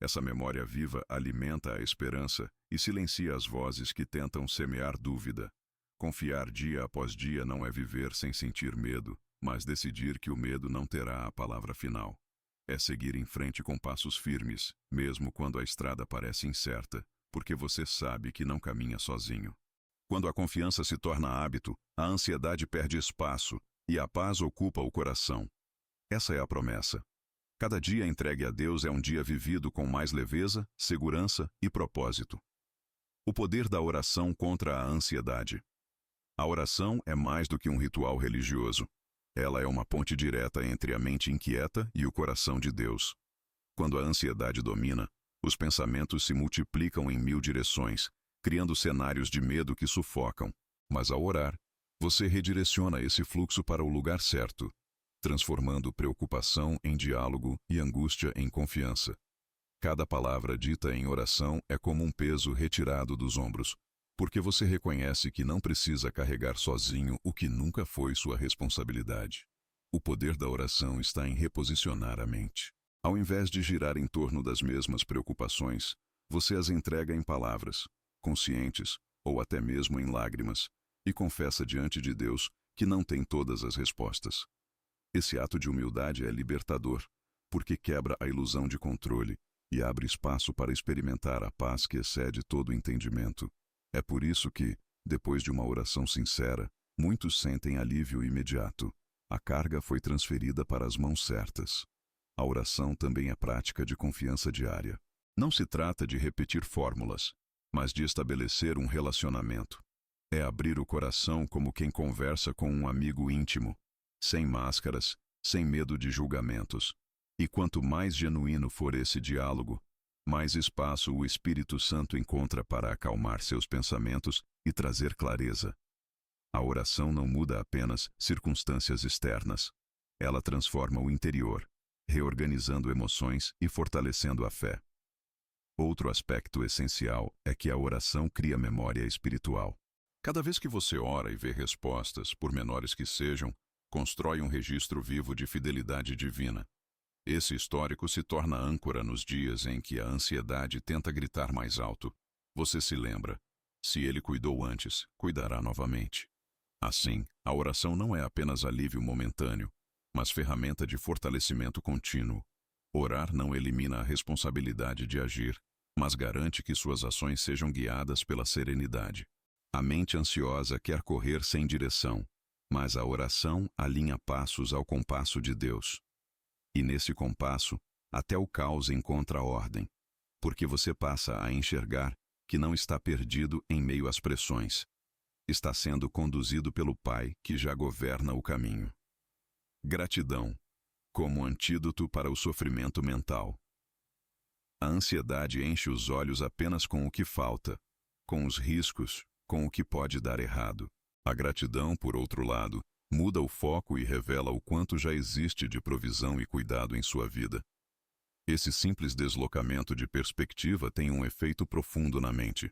Essa memória viva alimenta a esperança e silencia as vozes que tentam semear dúvida. Confiar dia após dia não é viver sem sentir medo, mas decidir que o medo não terá a palavra final. É seguir em frente com passos firmes, mesmo quando a estrada parece incerta, porque você sabe que não caminha sozinho. Quando a confiança se torna hábito, a ansiedade perde espaço e a paz ocupa o coração. Essa é a promessa. Cada dia entregue a Deus é um dia vivido com mais leveza, segurança e propósito. O poder da oração contra a ansiedade. A oração é mais do que um ritual religioso. Ela é uma ponte direta entre a mente inquieta e o coração de Deus. Quando a ansiedade domina, os pensamentos se multiplicam em 1000 direções, criando cenários de medo que sufocam. Mas ao orar, você redireciona esse fluxo para o lugar certo, transformando preocupação em diálogo e angústia em confiança. Cada palavra dita em oração é como um peso retirado dos ombros, porque você reconhece que não precisa carregar sozinho o que nunca foi sua responsabilidade. O poder da oração está em reposicionar a mente. Ao invés de girar em torno das mesmas preocupações, você as entrega em palavras, conscientes ou até mesmo em lágrimas, e confessa diante de Deus que não tem todas as respostas. Esse ato de humildade é libertador, porque quebra a ilusão de controle e abre espaço para experimentar a paz que excede todo entendimento. É por isso que, depois de uma oração sincera, muitos sentem alívio imediato. A carga foi transferida para as mãos certas. A oração também é prática de confiança diária. Não se trata de repetir fórmulas, mas de estabelecer um relacionamento. É abrir o coração como quem conversa com um amigo íntimo, sem máscaras, sem medo de julgamentos. E quanto mais genuíno for esse diálogo, mais espaço o Espírito Santo encontra para acalmar seus pensamentos e trazer clareza. A oração não muda apenas circunstâncias externas. Ela transforma o interior, reorganizando emoções e fortalecendo a fé. Outro aspecto essencial é que a oração cria memória espiritual. Cada vez que você ora e vê respostas, por menores que sejam, constrói um registro vivo de fidelidade divina. Esse histórico se torna âncora nos dias em que a ansiedade tenta gritar mais alto. Você se lembra: se ele cuidou antes, cuidará novamente. Assim, a oração não é apenas alívio momentâneo, mas ferramenta de fortalecimento contínuo. Orar não elimina a responsabilidade de agir, mas garante que suas ações sejam guiadas pela serenidade. A mente ansiosa quer correr sem direção, mas a oração alinha passos ao compasso de Deus. E nesse compasso, até o caos encontra ordem, porque você passa a enxergar que não está perdido em meio às pressões. Está sendo conduzido pelo Pai que já governa o caminho. Gratidão, como antídoto para o sofrimento mental. A ansiedade enche os olhos apenas com o que falta, com os riscos com o que pode dar errado. A gratidão, por outro lado, muda o foco e revela o quanto já existe de provisão e cuidado em sua vida. Esse simples deslocamento de perspectiva tem um efeito profundo na mente.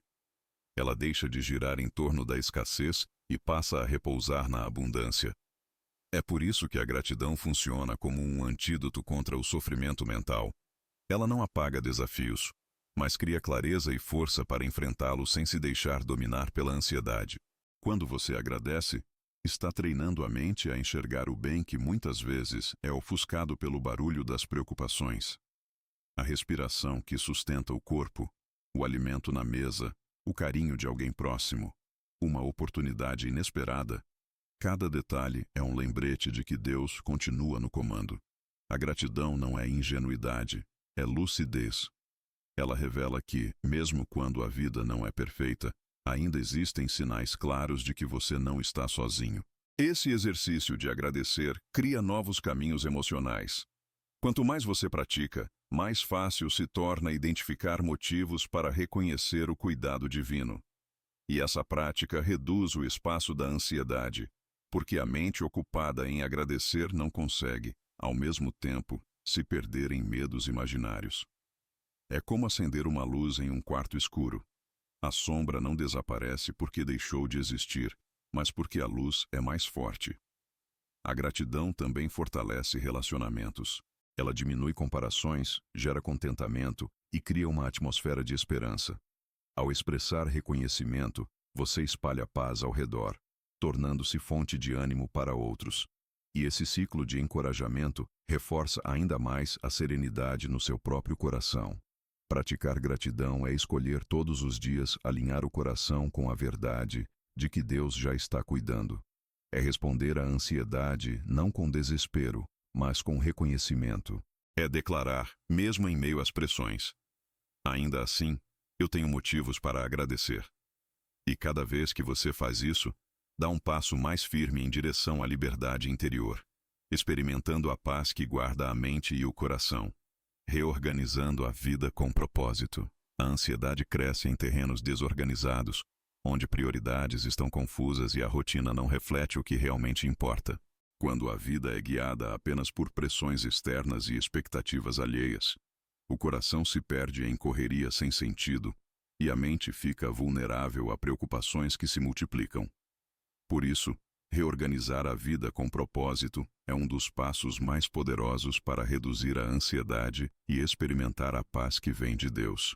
Ela deixa de girar em torno da escassez e passa a repousar na abundância. É por isso que a gratidão funciona como um antídoto contra o sofrimento mental. Ela não apaga desafios, mas cria clareza e força para enfrentá-los sem se deixar dominar pela ansiedade. Quando você agradece, está treinando a mente a enxergar o bem que muitas vezes é ofuscado pelo barulho das preocupações. A respiração que sustenta o corpo, o alimento na mesa, o carinho de alguém próximo, uma oportunidade inesperada. Cada detalhe é um lembrete de que Deus continua no comando. A gratidão não é ingenuidade, é lucidez. Ela revela que, mesmo quando a vida não é perfeita, ainda existem sinais claros de que você não está sozinho. Esse exercício de agradecer cria novos caminhos emocionais. Quanto mais você pratica, mais fácil se torna identificar motivos para reconhecer o cuidado divino. E essa prática reduz o espaço da ansiedade, porque a mente ocupada em agradecer não consegue, ao mesmo tempo, se perder em medos imaginários. É como acender uma luz em um quarto escuro. A sombra não desaparece porque deixou de existir, mas porque a luz é mais forte. A gratidão também fortalece relacionamentos. Ela diminui comparações, gera contentamento e cria uma atmosfera de esperança. Ao expressar reconhecimento, você espalha paz ao redor, tornando-se fonte de ânimo para outros. E esse ciclo de encorajamento reforça ainda mais a serenidade no seu próprio coração. Praticar gratidão é escolher todos os dias alinhar o coração com a verdade de que Deus já está cuidando. É responder à ansiedade não com desespero, mas com reconhecimento. É declarar, mesmo em meio às pressões: ainda assim, eu tenho motivos para agradecer. E cada vez que você faz isso, dá um passo mais firme em direção à liberdade interior, experimentando a paz que guarda a mente e o coração, reorganizando a vida com propósito. A ansiedade cresce em terrenos desorganizados, onde prioridades estão confusas e a rotina não reflete o que realmente importa. Quando a vida é guiada apenas por pressões externas e expectativas alheias, o coração se perde em correria sem sentido e a mente fica vulnerável a preocupações que se multiplicam. Por isso, reorganizar a vida com propósito é um dos passos mais poderosos para reduzir a ansiedade e experimentar a paz que vem de Deus.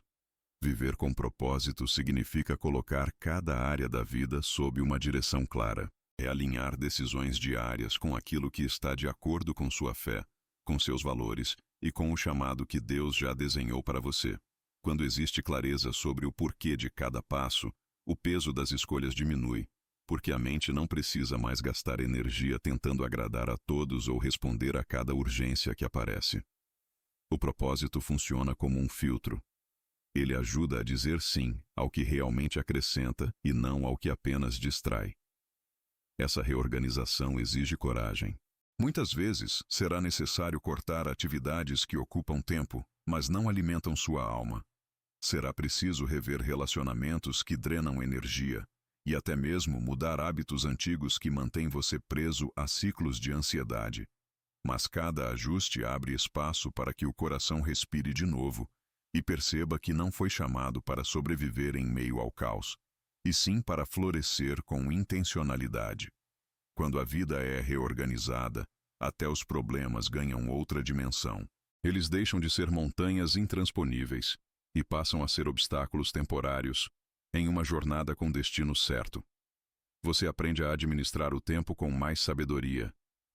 Viver com propósito significa colocar cada área da vida sob uma direção clara. É alinhar decisões diárias com aquilo que está de acordo com sua fé, com seus valores e com o chamado que Deus já desenhou para você. Quando existe clareza sobre o porquê de cada passo, o peso das escolhas diminui, porque a mente não precisa mais gastar energia tentando agradar a todos ou responder a cada urgência que aparece. O propósito funciona como um filtro. Ele ajuda a dizer sim ao que realmente acrescenta e não ao que apenas distrai. Essa reorganização exige coragem. Muitas vezes será necessário cortar atividades que ocupam tempo, mas não alimentam sua alma. Será preciso rever relacionamentos que drenam energia e até mesmo mudar hábitos antigos que mantêm você preso a ciclos de ansiedade. Mas cada ajuste abre espaço para que o coração respire de novo e perceba que não foi chamado para sobreviver em meio ao caos, e sim para florescer com intencionalidade. Quando a vida é reorganizada, até os problemas ganham outra dimensão. Eles deixam de ser montanhas intransponíveis e passam a ser obstáculos temporários em uma jornada com destino certo. Você aprende a administrar o tempo com mais sabedoria,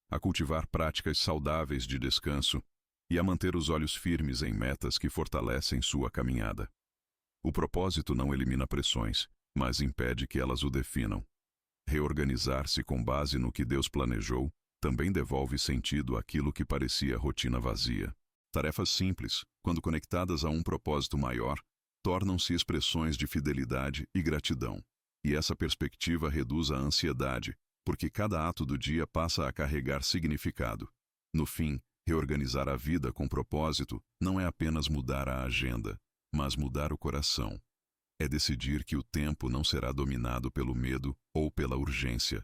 a cultivar práticas saudáveis de descanso e a manter os olhos firmes em metas que fortalecem sua caminhada. O propósito não elimina pressões, mas impede que elas o definam. Reorganizar-se com base no que Deus planejou também devolve sentido àquilo que parecia rotina vazia. Tarefas simples, quando conectadas a um propósito maior, tornam-se expressões de fidelidade e gratidão. E essa perspectiva reduz a ansiedade, porque cada ato do dia passa a carregar significado. No fim, reorganizar a vida com propósito não é apenas mudar a agenda, mas mudar o coração. É decidir que o tempo não será dominado pelo medo ou pela urgência,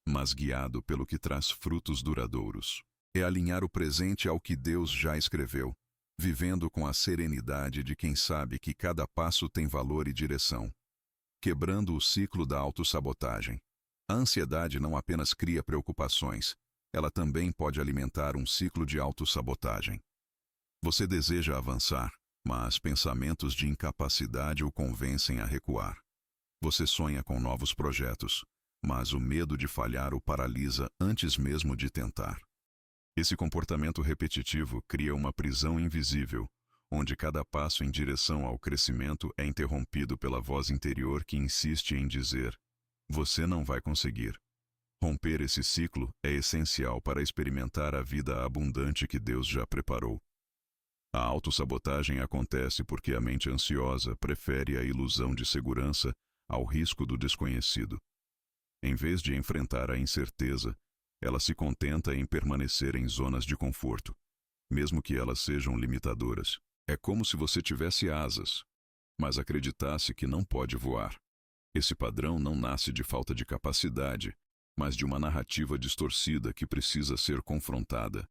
mas guiado pelo que traz frutos duradouros. É alinhar o presente ao que Deus já escreveu, vivendo com a serenidade de quem sabe que cada passo tem valor e direção. Quebrando o ciclo da autossabotagem. A ansiedade não apenas cria preocupações, ela também pode alimentar um ciclo de autossabotagem. Você deseja avançar, mas pensamentos de incapacidade o convencem a recuar. Você sonha com novos projetos, mas o medo de falhar o paralisa antes mesmo de tentar. Esse comportamento repetitivo cria uma prisão invisível, onde cada passo em direção ao crescimento é interrompido pela voz interior que insiste em dizer: você não vai conseguir. Romper esse ciclo é essencial para experimentar a vida abundante que Deus já preparou. A autossabotagem acontece porque a mente ansiosa prefere a ilusão de segurança ao risco do desconhecido. Em vez de enfrentar a incerteza, ela se contenta em permanecer em zonas de conforto, mesmo que elas sejam limitadoras. É como se você tivesse asas, mas acreditasse que não pode voar. Esse padrão não nasce de falta de capacidade, mas de uma narrativa distorcida que precisa ser confrontada.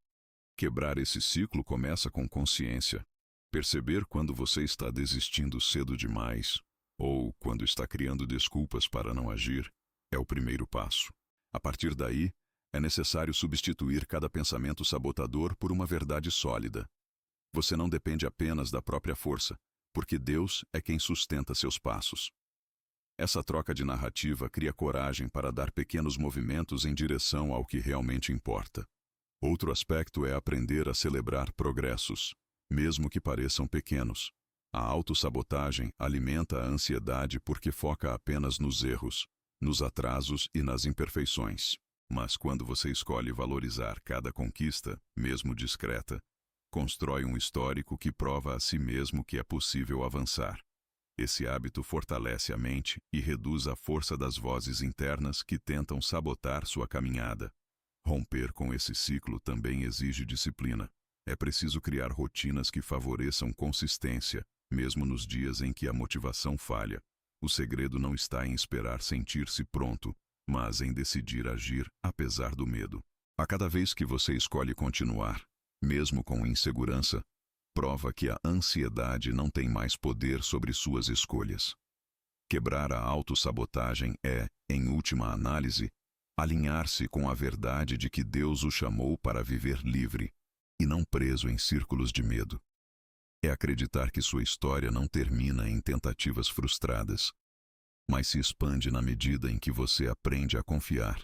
Quebrar esse ciclo começa com consciência. Perceber quando você está desistindo cedo demais, ou quando está criando desculpas para não agir, é o primeiro passo. A partir daí, é necessário substituir cada pensamento sabotador por uma verdade sólida. Você não depende apenas da própria força, porque Deus é quem sustenta seus passos. Essa troca de narrativa cria coragem para dar pequenos movimentos em direção ao que realmente importa. Outro aspecto é aprender a celebrar progressos, mesmo que pareçam pequenos. A autossabotagem alimenta a ansiedade porque foca apenas nos erros, nos atrasos e nas imperfeições. Mas quando você escolhe valorizar cada conquista, mesmo discreta, constrói um histórico que prova a si mesmo que é possível avançar. Esse hábito fortalece a mente e reduz a força das vozes internas que tentam sabotar sua caminhada. Romper com esse ciclo também exige disciplina. É preciso criar rotinas que favoreçam consistência, mesmo nos dias em que a motivação falha. O segredo não está em esperar sentir-se pronto, mas em decidir agir apesar do medo. A cada vez que você escolhe continuar, mesmo com insegurança, prova que a ansiedade não tem mais poder sobre suas escolhas. Quebrar a autossabotagem é, em última análise, alinhar-se com a verdade de que Deus o chamou para viver livre, e não preso em círculos de medo. É acreditar que sua história não termina em tentativas frustradas, mas se expande na medida em que você aprende a confiar,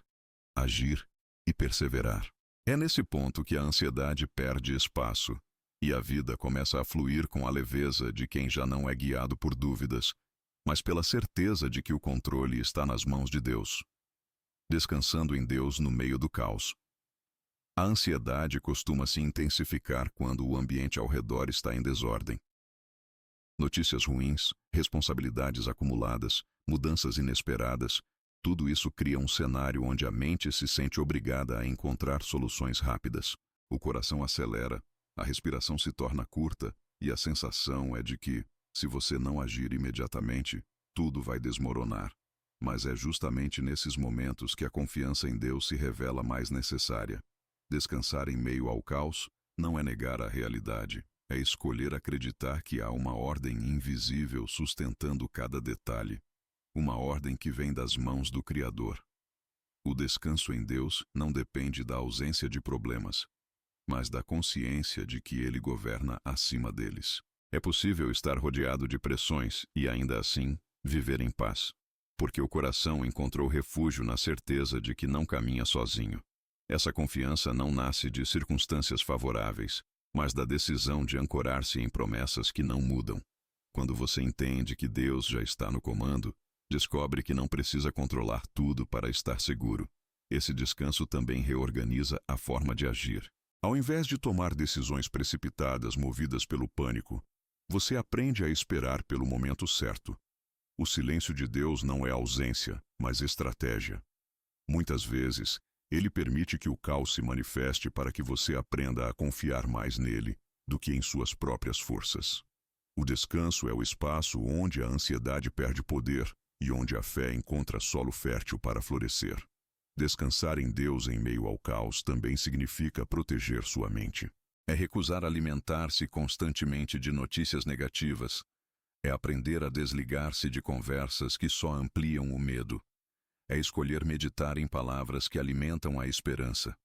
agir e perseverar. É nesse ponto que a ansiedade perde espaço, e a vida começa a fluir com a leveza de quem já não é guiado por dúvidas, mas pela certeza de que o controle está nas mãos de Deus. Descansando em Deus no meio do caos. A ansiedade costuma se intensificar quando o ambiente ao redor está em desordem. Notícias ruins, responsabilidades acumuladas, mudanças inesperadas, tudo isso cria um cenário onde a mente se sente obrigada a encontrar soluções rápidas. O coração acelera, a respiração se torna curta e a sensação é de que, se você não agir imediatamente, tudo vai desmoronar. Mas é justamente nesses momentos que a confiança em Deus se revela mais necessária. Descansar em meio ao caos não é negar a realidade, é escolher acreditar que há uma ordem invisível sustentando cada detalhe, uma ordem que vem das mãos do Criador. O descanso em Deus não depende da ausência de problemas, mas da consciência de que Ele governa acima deles. É possível estar rodeado de pressões e ainda assim viver em paz, porque o coração encontrou refúgio na certeza de que não caminha sozinho. Essa confiança não nasce de circunstâncias favoráveis, mas da decisão de ancorar-se em promessas que não mudam. Quando você entende que Deus já está no comando, descobre que não precisa controlar tudo para estar seguro. Esse descanso também reorganiza a forma de agir. Ao invés de tomar decisões precipitadas movidas pelo pânico, você aprende a esperar pelo momento certo. O silêncio de Deus não é ausência, mas estratégia. Muitas vezes, Ele permite que o caos se manifeste para que você aprenda a confiar mais nele do que em suas próprias forças. O descanso é o espaço onde a ansiedade perde poder e onde a fé encontra solo fértil para florescer. Descansar em Deus em meio ao caos também significa proteger sua mente. É recusar alimentar-se constantemente de notícias negativas. É aprender a desligar-se de conversas que só ampliam o medo. É escolher meditar em palavras que alimentam a esperança.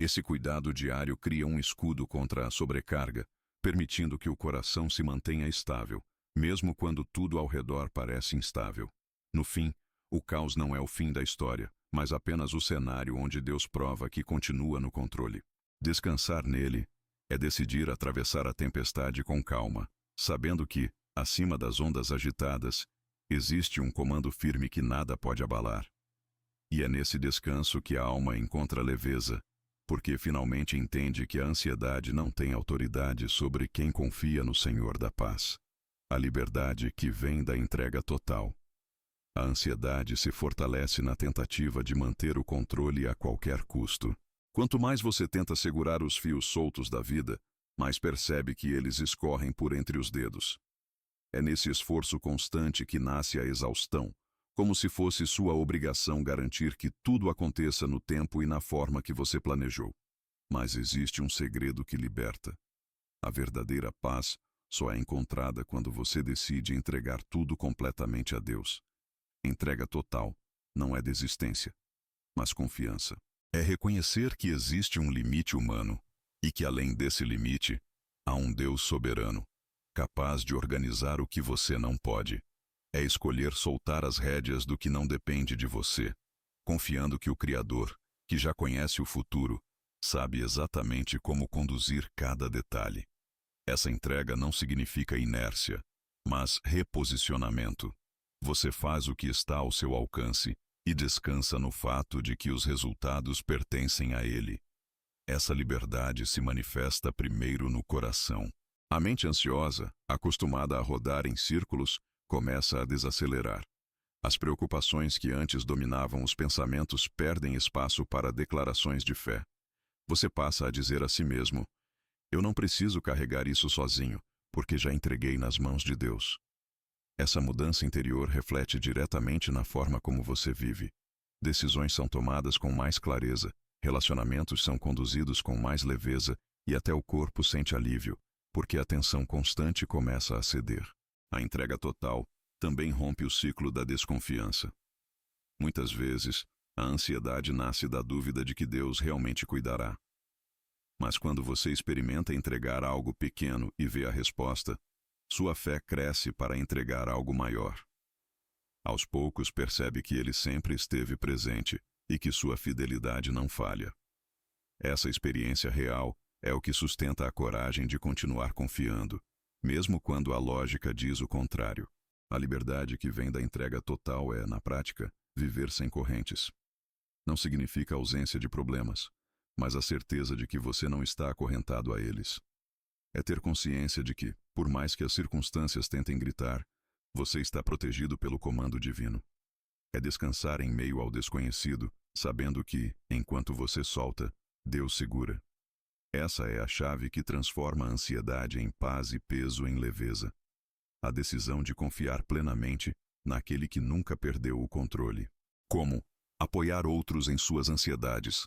Esse cuidado diário cria um escudo contra a sobrecarga, permitindo que o coração se mantenha estável, mesmo quando tudo ao redor parece instável. No fim, o caos não é o fim da história, mas apenas o cenário onde Deus prova que continua no controle. Descansar nele é decidir atravessar a tempestade com calma, sabendo que, acima das ondas agitadas, existe um comando firme que nada pode abalar. E é nesse descanso que a alma encontra leveza, porque finalmente entende que a ansiedade não tem autoridade sobre quem confia no Senhor da paz. A liberdade que vem da entrega total. A ansiedade se fortalece na tentativa de manter o controle a qualquer custo. Quanto mais você tenta segurar os fios soltos da vida, mais percebe que eles escorrem por entre os dedos. É nesse esforço constante que nasce a exaustão, como se fosse sua obrigação garantir que tudo aconteça no tempo e na forma que você planejou. Mas existe um segredo que liberta. A verdadeira paz só é encontrada quando você decide entregar tudo completamente a Deus. Entrega total não é desistência, mas confiança. É reconhecer que existe um limite humano e que além desse limite, há um Deus soberano, capaz de organizar o que você não pode. É escolher soltar as rédeas do que não depende de você, confiando que o Criador, que já conhece o futuro, sabe exatamente como conduzir cada detalhe. Essa entrega não significa inércia, mas reposicionamento. Você faz o que está ao seu alcance e descansa no fato de que os resultados pertencem a Ele. Essa liberdade se manifesta primeiro no coração. A mente ansiosa, acostumada a rodar em círculos, começa a desacelerar. As preocupações que antes dominavam os pensamentos perdem espaço para declarações de fé. Você passa a dizer a si mesmo: eu não preciso carregar isso sozinho, porque já entreguei nas mãos de Deus. Essa mudança interior reflete diretamente na forma como você vive. Decisões são tomadas com mais clareza, relacionamentos são conduzidos com mais leveza e até o corpo sente alívio, porque a tensão constante começa a ceder. A entrega total também rompe o ciclo da desconfiança. Muitas vezes, a ansiedade nasce da dúvida de que Deus realmente cuidará. Mas quando você experimenta entregar algo pequeno e vê a resposta, sua fé cresce para entregar algo maior. Aos poucos percebe que Ele sempre esteve presente e que sua fidelidade não falha. Essa experiência real é o que sustenta a coragem de continuar confiando, mesmo quando a lógica diz o contrário. A liberdade que vem da entrega total é, na prática, viver sem correntes. Não significa ausência de problemas, mas a certeza de que você não está acorrentado a eles. É ter consciência de que, por mais que as circunstâncias tentem gritar, você está protegido pelo comando divino. É descansar em meio ao desconhecido, sabendo que, enquanto você solta, Deus segura. Essa é a chave que transforma a ansiedade em paz e peso em leveza. A decisão de confiar plenamente naquele que nunca perdeu o controle. Como apoiar outros em suas ansiedades.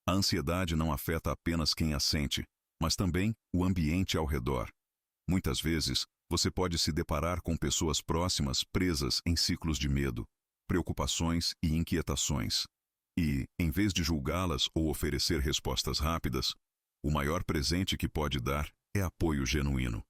A ansiedade não afeta apenas quem a sente, mas também o ambiente ao redor. Muitas vezes, você pode se deparar com pessoas próximas presas em ciclos de medo, preocupações e inquietações. E, em vez de julgá-las ou oferecer respostas rápidas, o maior presente que pode dar é apoio genuíno.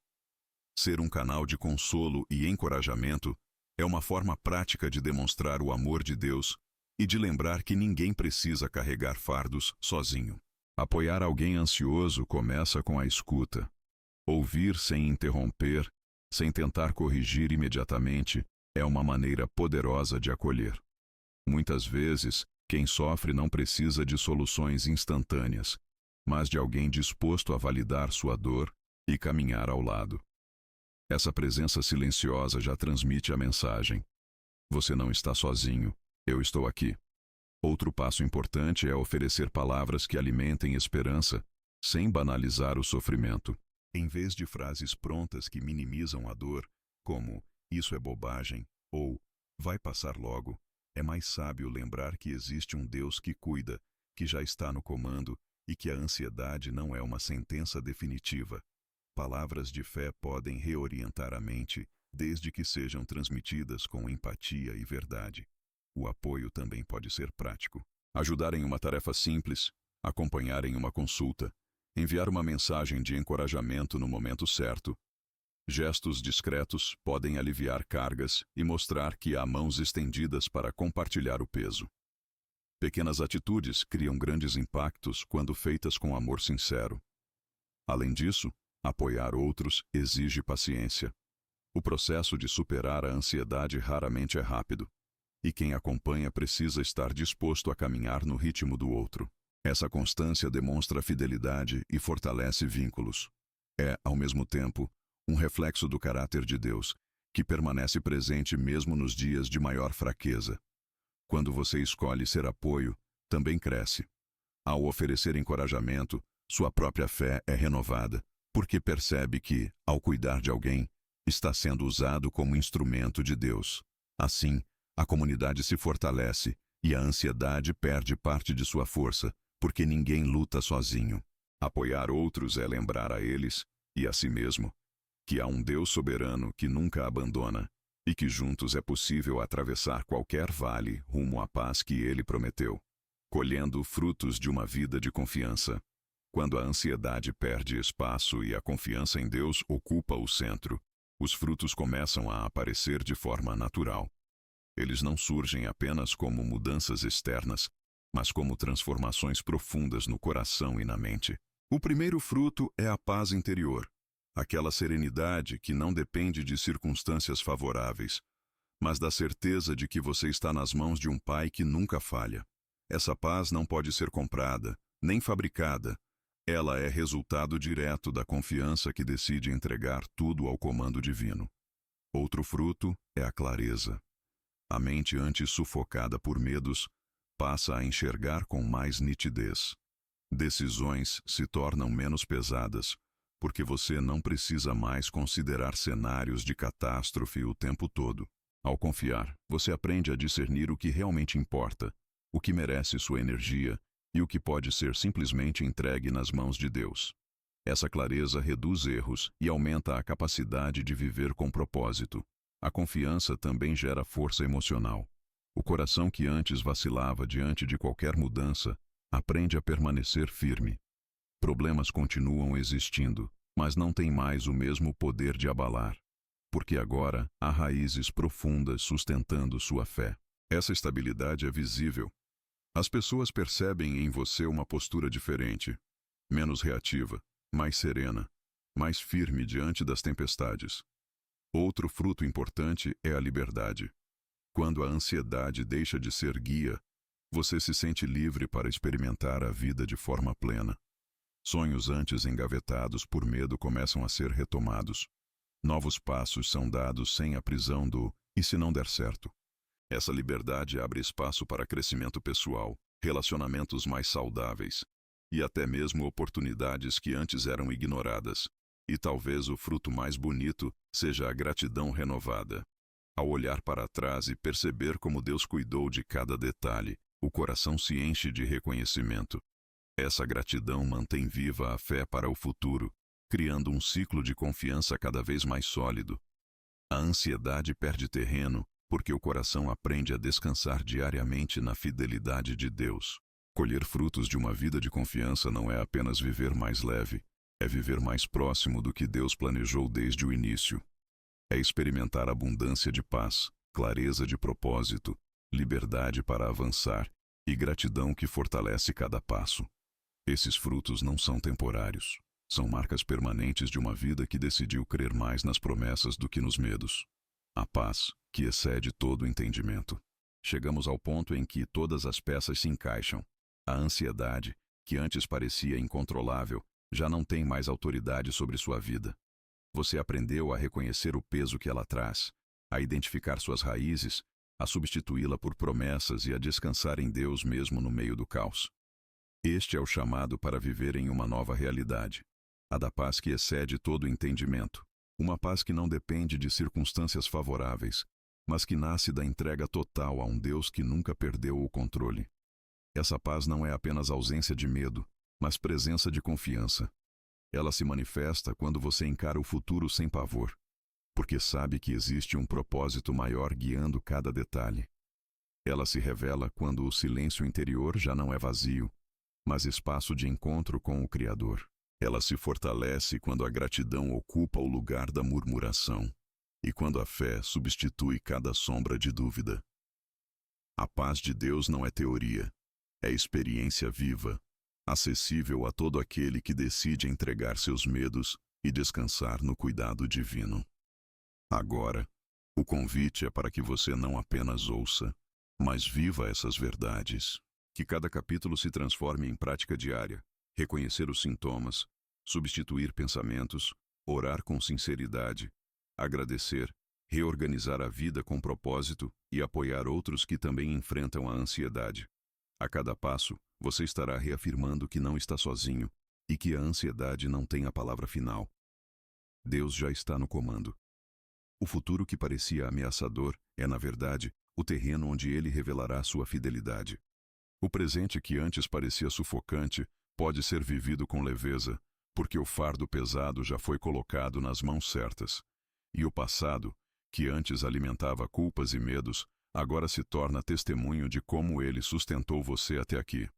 Ser um canal de consolo e encorajamento é uma forma prática de demonstrar o amor de Deus e de lembrar que ninguém precisa carregar fardos sozinho. Apoiar alguém ansioso começa com a escuta. Ouvir sem interromper, sem tentar corrigir imediatamente, é uma maneira poderosa de acolher. Muitas vezes, quem sofre não precisa de soluções instantâneas, mas de alguém disposto a validar sua dor e caminhar ao lado. Essa presença silenciosa já transmite a mensagem: você não está sozinho, eu estou aqui. Outro passo importante é oferecer palavras que alimentem esperança, sem banalizar o sofrimento. Em vez de frases prontas que minimizam a dor, como "isso é bobagem" ou "vai passar logo", é mais sábio lembrar que existe um Deus que cuida, que já está no comando e que a ansiedade não é uma sentença definitiva. Palavras de fé podem reorientar a mente, desde que sejam transmitidas com empatia e verdade. O apoio também pode ser prático. Ajudar em uma tarefa simples, acompanhar em uma consulta, enviar uma mensagem de encorajamento no momento certo. Gestos discretos podem aliviar cargas e mostrar que há mãos estendidas para compartilhar o peso. Pequenas atitudes criam grandes impactos quando feitas com amor sincero. Além disso, apoiar outros exige paciência. O processo de superar a ansiedade raramente é rápido, e quem acompanha precisa estar disposto a caminhar no ritmo do outro. Essa constância demonstra fidelidade e fortalece vínculos. É, ao mesmo tempo, um reflexo do caráter de Deus, que permanece presente mesmo nos dias de maior fraqueza. Quando você escolhe ser apoio, também cresce. Ao oferecer encorajamento, sua própria fé é renovada, porque percebe que, ao cuidar de alguém, está sendo usado como instrumento de Deus. Assim, a comunidade se fortalece e a ansiedade perde parte de sua força, porque ninguém luta sozinho. Apoiar outros é lembrar a eles, e a si mesmo, que há um Deus soberano que nunca abandona, e que juntos é possível atravessar qualquer vale rumo à paz que ele prometeu, colhendo frutos de uma vida de confiança. Quando a ansiedade perde espaço e a confiança em Deus ocupa o centro, os frutos começam a aparecer de forma natural. Eles não surgem apenas como mudanças externas, mas como transformações profundas no coração e na mente. O primeiro fruto é a paz interior, aquela serenidade que não depende de circunstâncias favoráveis, mas da certeza de que você está nas mãos de um Pai que nunca falha. Essa paz não pode ser comprada, nem fabricada. Ela é resultado direto da confiança que decide entregar tudo ao comando divino. Outro fruto é a clareza. A mente, antes sufocada por medos, passa a enxergar com mais nitidez. Decisões se tornam menos pesadas, porque você não precisa mais considerar cenários de catástrofe o tempo todo. Ao confiar, você aprende a discernir o que realmente importa, o que merece sua energia e o que pode ser simplesmente entregue nas mãos de Deus. Essa clareza reduz erros e aumenta a capacidade de viver com propósito. A confiança também gera força emocional. O coração que antes vacilava diante de qualquer mudança aprende a permanecer firme. Problemas continuam existindo, mas não têm mais o mesmo poder de abalar, porque agora há raízes profundas sustentando sua fé. Essa estabilidade é visível. As pessoas percebem em você uma postura diferente, menos reativa, mais serena, mais firme diante das tempestades. Outro fruto importante é a liberdade. Quando a ansiedade deixa de ser guia, você se sente livre para experimentar a vida de forma plena. Sonhos antes engavetados por medo começam a ser retomados. Novos passos são dados sem a prisão do "e se não der certo?". Essa liberdade abre espaço para crescimento pessoal, relacionamentos mais saudáveis e até mesmo oportunidades que antes eram ignoradas. E talvez o fruto mais bonito seja a gratidão renovada. Ao olhar para trás e perceber como Deus cuidou de cada detalhe, o coração se enche de reconhecimento. Essa gratidão mantém viva a fé para o futuro, criando um ciclo de confiança cada vez mais sólido. A ansiedade perde terreno porque o coração aprende a descansar diariamente na fidelidade de Deus. Colher frutos de uma vida de confiança não é apenas viver mais leve, é viver mais próximo do que Deus planejou desde o início. É experimentar abundância de paz, clareza de propósito, liberdade para avançar e gratidão que fortalece cada passo. Esses frutos não são temporários. São marcas permanentes de uma vida que decidiu crer mais nas promessas do que nos medos. A paz, que excede todo o entendimento. Chegamos ao ponto em que todas as peças se encaixam. A ansiedade, que antes parecia incontrolável, já não tem mais autoridade sobre sua vida. Você aprendeu a reconhecer o peso que ela traz, a identificar suas raízes, a substituí-la por promessas e a descansar em Deus mesmo no meio do caos. Este é o chamado para viver em uma nova realidade. a da paz que excede todo entendimento. Uma paz que não depende de circunstâncias favoráveis, mas que nasce da entrega total a um Deus que nunca perdeu o controle. Essa paz não é apenas ausência de medo, mas presença de confiança. Ela se manifesta quando você encara o futuro sem pavor, porque sabe que existe um propósito maior guiando cada detalhe. Ela se revela quando o silêncio interior já não é vazio, mas espaço de encontro com o Criador. Ela se fortalece quando a gratidão ocupa o lugar da murmuração, e quando a fé substitui cada sombra de dúvida. A paz de Deus não é teoria, é experiência viva, acessível a todo aquele que decide entregar seus medos e descansar no cuidado divino. Agora, o convite é para que você não apenas ouça, mas viva essas verdades. Que cada capítulo se transforme em prática diária, reconhecer os sintomas, substituir pensamentos, orar com sinceridade, agradecer, reorganizar a vida com propósito e apoiar outros que também enfrentam a ansiedade. A cada passo, você estará reafirmando que não está sozinho e que a ansiedade não tem a palavra final. Deus já está no comando. O futuro que parecia ameaçador é, na verdade, o terreno onde Ele revelará sua fidelidade. O presente que antes parecia sufocante pode ser vivido com leveza, porque o fardo pesado já foi colocado nas mãos certas. E o passado, que antes alimentava culpas e medos, agora se torna testemunho de como Ele sustentou você até aqui.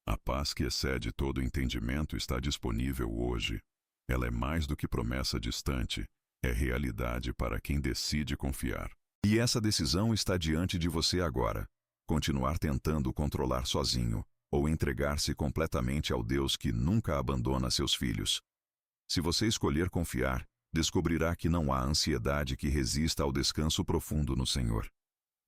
A paz que excede todo entendimento está disponível hoje. Ela é mais do que promessa distante, é realidade para quem decide confiar. E essa decisão está diante de você agora. Continuar tentando controlar sozinho, ou entregar-se completamente ao Deus que nunca abandona seus filhos. Se você escolher confiar, descobrirá que não há ansiedade que resista ao descanso profundo no Senhor.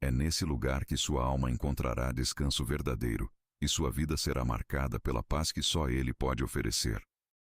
É nesse lugar que sua alma encontrará descanso verdadeiro, e sua vida será marcada pela paz que só Ele pode oferecer.